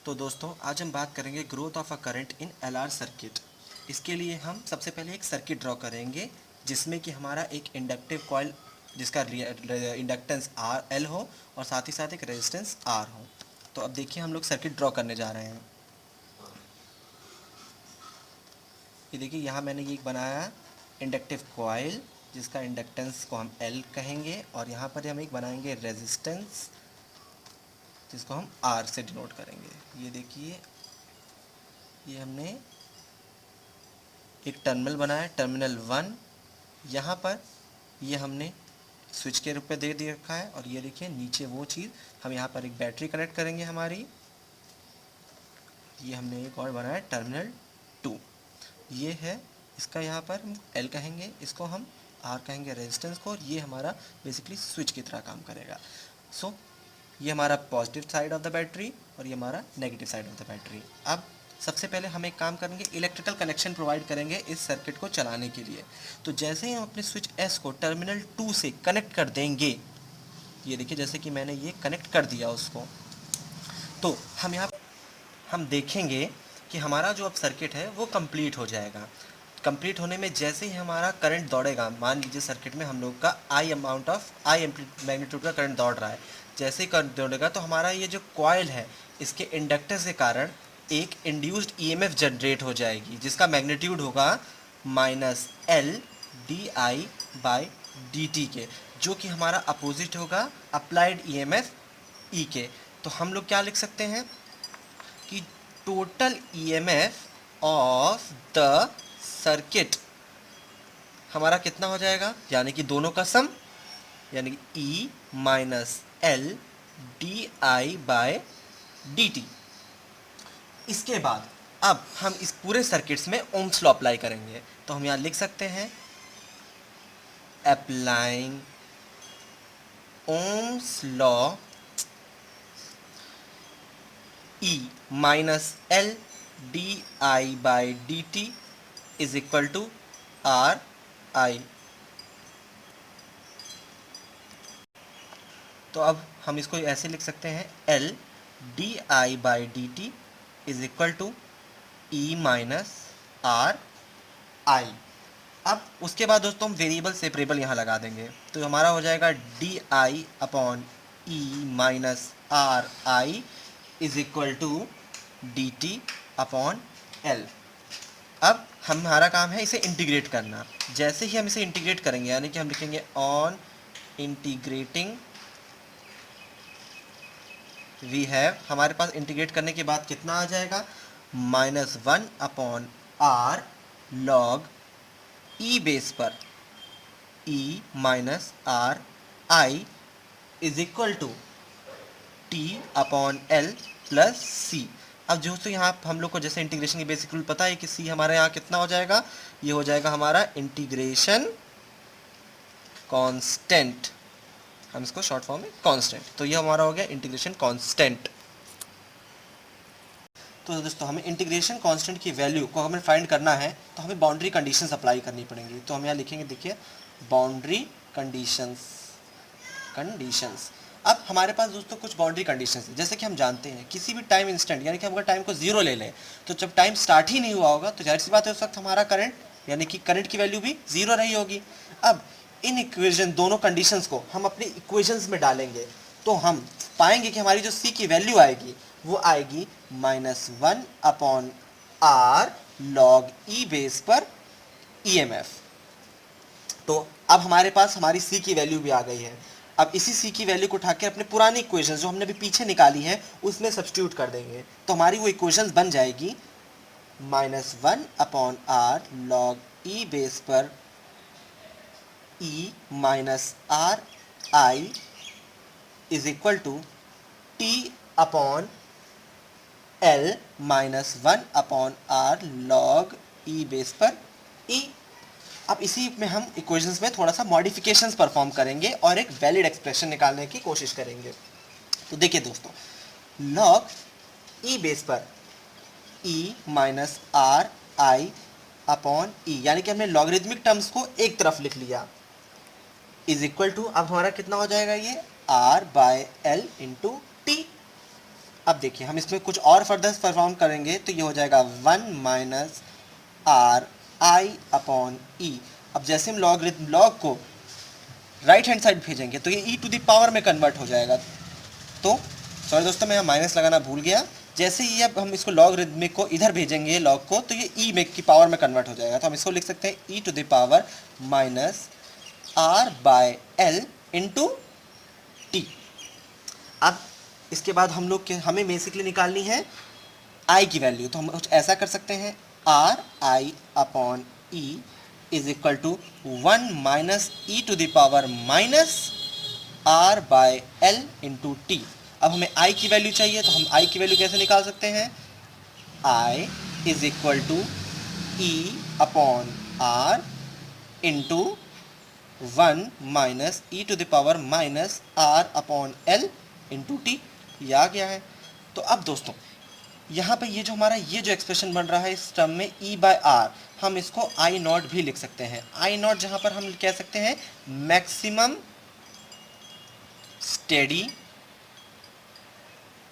तो दोस्तों आज हम बात करेंगे growth of a current in LR circuit. इसके लिए हम सबसे पहले एक सर्किट ड्रॉ करेंगे जिसमें कि हमारा एक इंडक्टिव कॉइल जिसका इंडक्टेंस आर एल हो और साथ ही साथ एक रेजिस्टेंस आर हो। तो अब देखिए हम लोग सर्किट ड्रॉ करने जा रहे हैं। ये देखिए यहाँ मैंने ये एक बनाया इंडक्टिव कॉइल जिसका इंडक्टेंस को हम एल कहेंगे और यहाँ पर हम एक बनाएंगे रेजिस्टेंस जिसको हम आर से डिनोट करेंगे। ये देखिए ये हमने एक टर्मिनल बनाया, टर्मिनल 1। यहाँ पर ये हमने स्विच के रूप में दे रखा है और ये देखिए नीचे वो चीज़ हम यहाँ पर एक बैटरी कनेक्ट करेंगे हमारी। ये हमने एक और बनाया टर्मिनल 2। ये है इसका यहाँ पर हम एल कहेंगे, इसको हम आर कहेंगे रेजिस्टेंस को, और ये हमारा बेसिकली स्विच की तरह काम करेगा। सो ये हमारा positive side of the battery और ये हमारा negative side of the battery. अब सबसे पहले हम एक काम करेंगे, इलेक्ट्रिकल कनेक्शन प्रोवाइड करेंगे इस सर्किट को चलाने के लिए। तो जैसे ही हम अपने स्विच एस को टर्मिनल 2 से कनेक्ट कर देंगे, ये देखिए जैसे कि मैंने ये कनेक्ट कर दिया उसको, तो हम यहाँ हम देखेंगे कि हमारा जो अब सर्किट है वो कंप्लीट हो जाएगा। कंप्लीट होने में जैसे ही हमारा करंट दौड़ेगा, मान लीजिए सर्किट में हम लोग का आई मैग्नीट्यूड का करंट दौड़ रहा है, जैसे ही करंट दौड़ेगा तो हमारा ये जो कॉइल है इसके इंडक्टर के कारण एक इंड्यूस्ड ईएमएफ जनरेट हो जाएगी जिसका मैग्नीट्यूड होगा -L di/dt के, जो कि हमारा अपोजिट होगा अप्लाइड ईएमएफ ई के। तो हम लोग क्या लिख सकते हैं कि total EMF of the circuit हमारा कितना हो जाएगा, यानी कि दोनों का सम, यानी कि E-L di/dt। इसके बाद अब हम इस पूरे सर्किट्स में ओम्स लॉ अप्लाई करेंगे। तो हम यहाँ लिख सकते हैं applying Ohm's law E-L di/dt is equal to RI। तो अब हम इसको ऐसे लिख सकते हैं L di/dt is equal to E-RI। अब उसके बाद दोस्तों हम वेरिएबल सेपरेबल यहाँ लगा देंगे, तो हमारा हो जाएगा di/E-RI is equal to dt/L। अब हमारा काम है इसे इंटीग्रेट करना। जैसे ही हम इसे इंटीग्रेट करेंगे, यानी कि हम लिखेंगे ऑन इंटीग्रेटिंग वी हैव, हमारे पास इंटीग्रेट करने के बाद कितना आ जाएगा, -1/r log e बेस पर E-RI is equal to t/L plus c। अब जो तो यहाँ हम लोग को जैसे इंटीग्रेशन की बेसिक रूल पता है कि c हमारे यहाँ कितना हो जाएगा, ये हो जाएगा हमारा इंटीग्रेशन कांस्टेंट, हम इसको शॉर्ट फॉर्म में कांस्टेंट, तो ये हमारा हो गया इंटीग्रेशन कांस्टेंट। तो दोस्तों हमें इंटीग्रेशन कांस्टेंट की वैल्यू को हमें फाइंड करना है, तो हमें बाउंड्री कंडीशंस अप्लाई करनी पड़ेंगी। तो हम यहाँ लिखेंगे, देखिए बाउंड्री कंडीशंस। अब हमारे पास दोस्तों कुछ बाउंड्री कंडीशंस है, जैसे कि हम जानते हैं किसी भी टाइम इंस्टेंट, यानी कि हम अगर टाइम को 0 ले लें तो जब टाइम स्टार्ट ही नहीं हुआ होगा तो जाहिर सी बात है उस वक्त हमारा करंट, यानी कि करंट की वैल्यू भी 0 रही होगी। अब इन इक्वेशन दोनों कंडीशंस को हम अपने इक्वेशंस में डालेंगे तो हम पाएंगे कि हमारी जो c की वैल्यू आएगी वो आएगी -1/r log e बेस पर EMF। तो अब हमारे पास हमारी c की वैल्यू भी आ गई है। अब इसी c की वैल्यू को उठा के अपने पुरानी इक्वेशन जो हमने अभी पीछे निकाली है उसमें सब्स्टिट्यूट कर देंगे, तो हमारी वो इक्वेशन बन जाएगी -1/r log e बेस पर E-RI is equal to t/L -1/r log e base पर e। अब इसी में हम इक्वेशंस में थोड़ा सा मॉडिफिकेशंस परफॉर्म करेंगे और एक वैलिड एक्सप्रेशन निकालने की कोशिश करेंगे। तो देखिए दोस्तों, log e बेस पर E-RI/E, यानी कि हमने लॉगरिथमिक टर्म्स को एक तरफ लिख लिया, इज इक्वल टू, अब हमारा कितना हो जाएगा ये R/L इंटू टी। अब देखिए हम इसमें कुछ और फर्दर परफॉर्म करेंगे तो ये हो जाएगा 1 माइनस आर आई अपॉन ई। अब जैसे हम लॉग को राइट हैंड साइड भेजेंगे तो ये ई टू द पावर में कन्वर्ट हो जाएगा। तो सॉरी दोस्तों, मैं यहाँ माइनस लगाना भूल गया। जैसे ही अब हम इसको लॉगरिथमिक को इधर भेजेंगे लॉग को, तो ये ई में की पावर में कन्वर्ट हो जाएगा। तो हम इसको लिख सकते हैं e to the power minus R by L into T. अब इसके बाद हम लोग हमें बेसिकली निकालनी है आई की वैल्यू। तो हम कुछ ऐसा कर सकते हैं, R I upon E is equal to 1 minus E to the power minus R by L into T. अब हमें आई की वैल्यू चाहिए, तो हम आई की वैल्यू कैसे निकाल सकते हैं, I is equal to E upon R into 1 minus E to the power minus R upon L into T. ये आ गया है। तो अब दोस्तों यहाँ पे ये जो हमारा ये जो एक्सप्रेशन बन रहा है इस टर्म में ई बाय आर, हम इसको आई नॉट भी लिख सकते हैं। आई नॉट जहाँ पर हम कह सकते हैं मैक्सिमम स्टेडी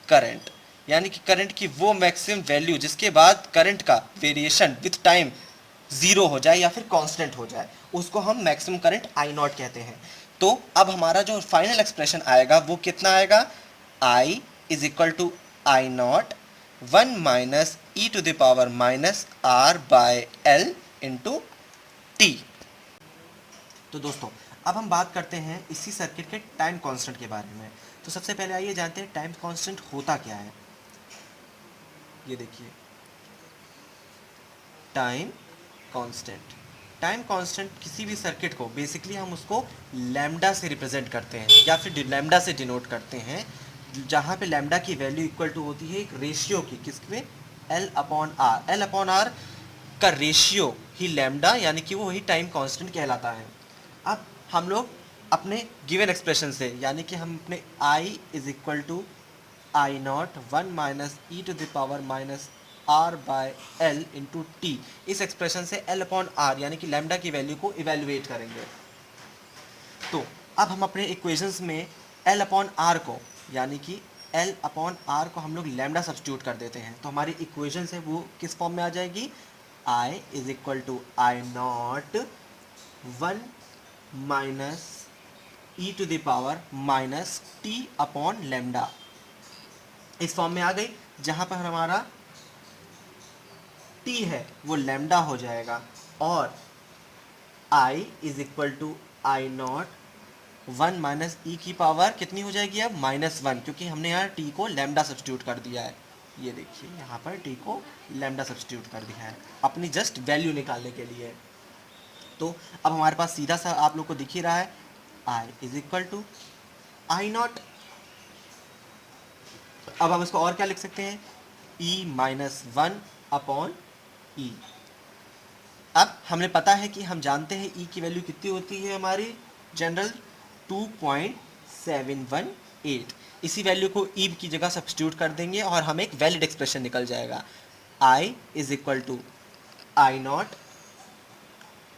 करंट, यानी कि करंट की वो मैक्सिमम वैल्यू जिसके बाद करंट का वेरिएशन विथ टाइम जीरो हो जाए या फिर कांस्टेंट हो जाए, उसको हम मैक्सिमम करंट आई नॉट कहते हैं। तो अब हमारा जो फाइनल एक्सप्रेशन आएगा वो कितना आएगा, I is equal to I naught 1 minus E to the power minus R by L into T. तो दोस्तों अब हम बात करते हैं इसी सर्किट के टाइम कांस्टेंट के बारे में। तो सबसे पहले आइए जानते हैं टाइम कांस्टेंट होता क्या है। ये देखिए टाइम कांस्टेंट। टाइम कांस्टेंट किसी भी सर्किट को बेसिकली हम उसको लैम्डा से रिप्रेजेंट करते हैं या फिर लैम्डा से डिनोट करते हैं, जहाँ पे लैम्डा की वैल्यू इक्वल टू होती है एक रेशियो की, किसमें, L upon R. L upon R का रेशियो ही लैम्डा, यानी कि वो वही टाइम कांस्टेंट कहलाता है। अब हम लोग अपने गिवन एक्सप्रेशन से, यानी कि हम अपने I is equal to I naught 1 minus E to the power minus R by L into T, इस एक्सप्रेशन से एल अपॉन आर यानी कि लैम्डा की वैल्यू को इवेल्युएट करेंगे। तो अब हम अपने इक्वेशंस में एल अपॉन आर को, यानी कि एल अपॉन आर को हम लोग लैम्डा सब्स्टिट्यूट कर देते हैं। तो हमारी इक्वेशन है वो किस फॉर्म में आ जाएगी, I is equal to I naught 1 minus E to the power minus T upon lambda, इस फॉर्म में आ गई, जहाँ पर हमारा टी है वो लैम्डा हो जाएगा और I is equal to I naught 1 minus e की पावर कितनी हो जाएगी अब, -1, क्योंकि हमने यहाँ टी को लैम्डा सब्स्टिट्यूट कर दिया है। ये देखिए यहाँ पर टी को लैम्डा सब्स्टिट्यूट कर दिया है अपनी जस्ट वैल्यू निकालने के लिए। तो अब हमारे पास सीधा सा आप लोग को दिख ही रहा है, I is equal to I naught. अब हम इसको और क्या लिख सकते हैं, ई माइनस 1 अपॉन ई। अब हमें पता है कि हम जानते हैं ई की वैल्यू कितनी होती है हमारी जनरल 2.718। इसी वैल्यू को ई की जगह सब्स्टिट्यूट कर देंगे और हमें एक वैलिड एक्सप्रेशन निकल जाएगा, I is equal to I naught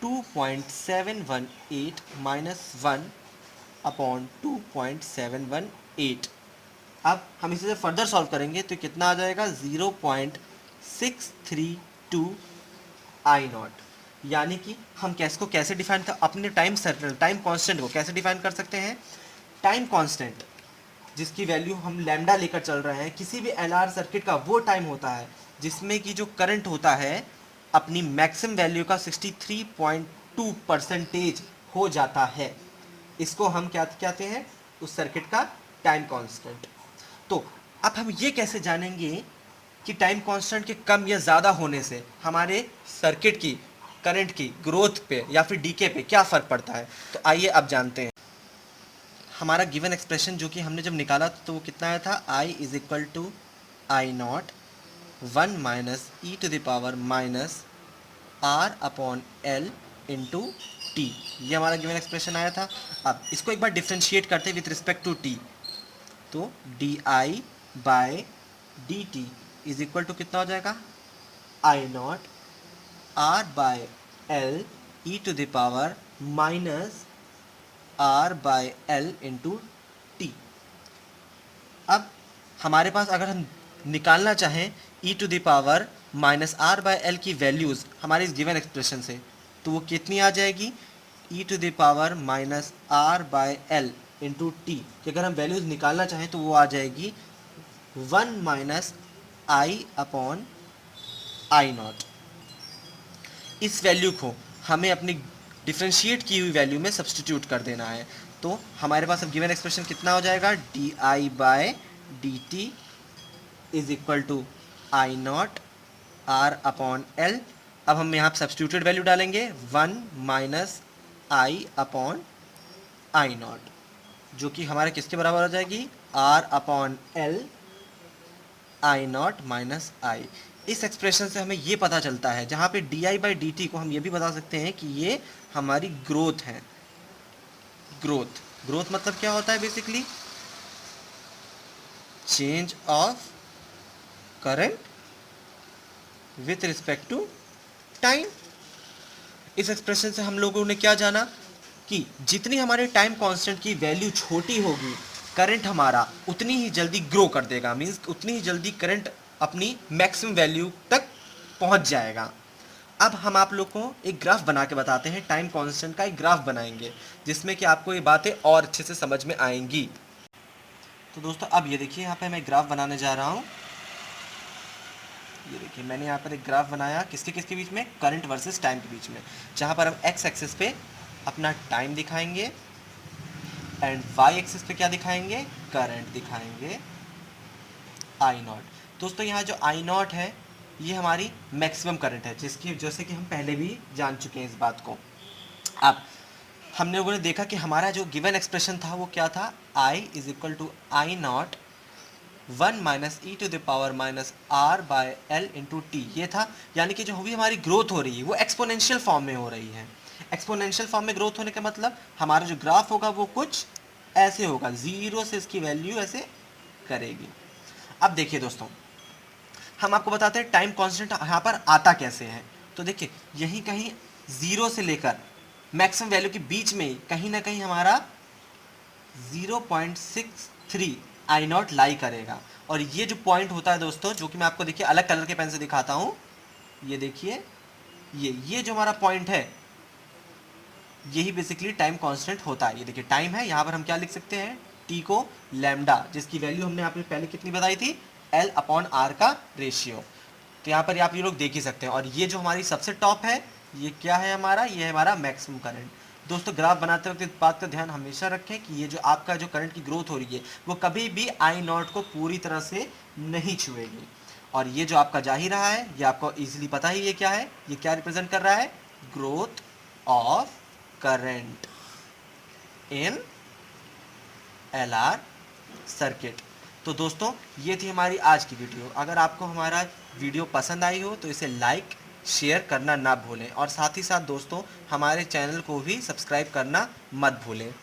2.718 minus 1 upon 2.718। अब हम इसे फर्दर सॉल्व करेंगे तो कितना आ जाएगा, 0.632 आई नॉट। यानी कि हम को कैसे डिफाइन कर, अपने टाइम कांस्टेंट को कैसे डिफाइन कर सकते हैं, टाइम कांस्टेंट जिसकी वैल्यू हम लैम्डा लेकर चल रहे हैं, किसी भी एलआर सर्किट का वो टाइम होता है जिसमें कि जो करंट होता है अपनी मैक्सिमम वैल्यू का 63.2% हो जाता है। इसको हम क्या कहते हैं, उस सर्किट का टाइम कांस्टेंट। तो अब हम ये कैसे जानेंगे कि टाइम कांस्टेंट के कम या ज़्यादा होने से हमारे सर्किट की करंट की ग्रोथ पे या फिर डीके पे क्या फ़र्क पड़ता है। तो आइए अब जानते हैं। हमारा गिवन एक्सप्रेशन जो कि हमने जब निकाला तो वो कितना आया था, I is equal to I naught 1 minus E to the power minus R upon L into T. ये हमारा गिवन एक्सप्रेशन आया था। अब इसको एक बार डिफ्रेंशिएट करते हैं विथ रिस्पेक्ट टू टी, तो d I by d T is equal to कितना हो जाएगा, I naught R by L e to the power minus R by L into T. अब हमारे पास अगर हम निकालना चाहें e to the power minus R by L की वैल्यूज़ हमारे इस गिवन एक्सप्रेशन से, तो वो कितनी आ जाएगी, e to the power minus R by L into T कि अगर हम वैल्यूज़ निकालना चाहें तो वो आ जाएगी 1 minus I upon I not. इस वैल्यू को हमें अपनी डिफ्रेंशिएट की हुई वैल्यू में सब्सटीट्यूट कर देना है। तो हमारे पास अब गिवन एक्सप्रेशन कितना हो जाएगा, d I by d T is equal to I naught R upon L. अब हम यहाँ सब्सटीट्यूटेड वैल्यू डालेंगे 1 minus I upon I naught, जो कि हमारे किसके बराबर हो जाएगी, R upon L I naught minus I. इस एक्सप्रेशन से हमें ये पता चलता है, जहाँ पे D I by D T को हम ये भी बता सकते हैं कि ये हमारी ग्रोथ है। ग्रोथ मतलब क्या होता है, basically change of current with respect to time. इस एक्सप्रेशन से हम लोगों ने क्या जाना कि जितनी हमारे टाइम कांस्टेंट की वैल्यू छोटी होगी, करंट हमारा उतनी ही जल्दी ग्रो कर देगा, मींस उतनी ही जल्दी करंट अपनी मैक्सिमम वैल्यू तक पहुंच जाएगा। अब हम आप लोग को एक ग्राफ बना के बताते हैं, टाइम कांस्टेंट का एक ग्राफ बनाएंगे जिसमें कि आपको ये बातें और अच्छे से समझ में आएंगी। तो दोस्तों अब ये देखिए, यहाँ पे मैं ग्राफ बनाने जा रहा हूँ। ये देखिए मैंने यहाँ पर एक ग्राफ बनाया, किसके किसके बीच में, करंट वर्सेस टाइम के बीच में, जहाँ पर हम एक्स एक्सिस पे अपना टाइम दिखाएंगे एंड वाई एक्सिस पे क्या दिखाएंगे, करंट दिखाएंगे आई नॉट। दोस्तों यहाँ जो आई नॉट है ये हमारी मैक्सिमम करंट है, जिसकी जैसे कि हम पहले भी जान चुके हैं इस बात को। अब हम लोगों ने देखा कि हमारा जो गिवन एक्सप्रेशन था वो क्या था, I is equal to I naught 1 minus E to the power minus R by L into T, ये था। यानी कि जो भी हमारी ग्रोथ हो रही है वो एक्सपोनेंशियल फॉर्म में हो रही है। एक्सपोनेंशियल फॉर्म में ग्रोथ होने का मतलब हमारा जो ग्राफ होगा वो कुछ ऐसे होगा, 0 से इसकी वैल्यू ऐसे करेगी। अब देखिए दोस्तों, हम आपको बताते हैं टाइम कांस्टेंट यहाँ पर आता कैसे है। तो देखिए यहीं कहीं 0 से लेकर मैक्सिमम वैल्यू के बीच में कहीं ना कहीं हमारा 0.63 आई नॉट लाई करेगा। और ये जो पॉइंट होता है दोस्तों, जो कि मैं आपको देखिए अलग कलर के पेन से दिखाता हूँ, ये देखिए ये जो हमारा पॉइंट है यही बेसिकली टाइम कांस्टेंट होता है। ये देखिए टाइम है, यहाँ पर हम क्या लिख सकते हैं, टी को लैम्डा, जिसकी वैल्यू हमने आपने पहले कितनी बताई थी, एल अपॉन आर का रेशियो। तो यहाँ पर आप ये लोग देख ही सकते हैं। और ये जो हमारी सबसे टॉप है ये क्या है हमारा, ये है हमारा मैक्सिमम करंट। दोस्तों ग्राफ बनाते वक्त इस बात का ध्यान हमेशा रखें कि ये जो आपका जो करंट की ग्रोथ हो रही है वो कभी भी आई नॉट को पूरी तरह से नहीं छुएगी। और ये जो आपका जा ही रहा है ये आपको इजीली पता ही ये क्या है, ये क्या रिप्रेजेंट कर रहा है, growth of current in LR circuit. तो दोस्तों ये थी हमारी आज की वीडियो। अगर आपको हमारा वीडियो पसंद आई हो तो इसे लाइक शेयर करना ना भूलें, और साथ ही साथ दोस्तों हमारे चैनल को भी सब्सक्राइब करना मत भूलें।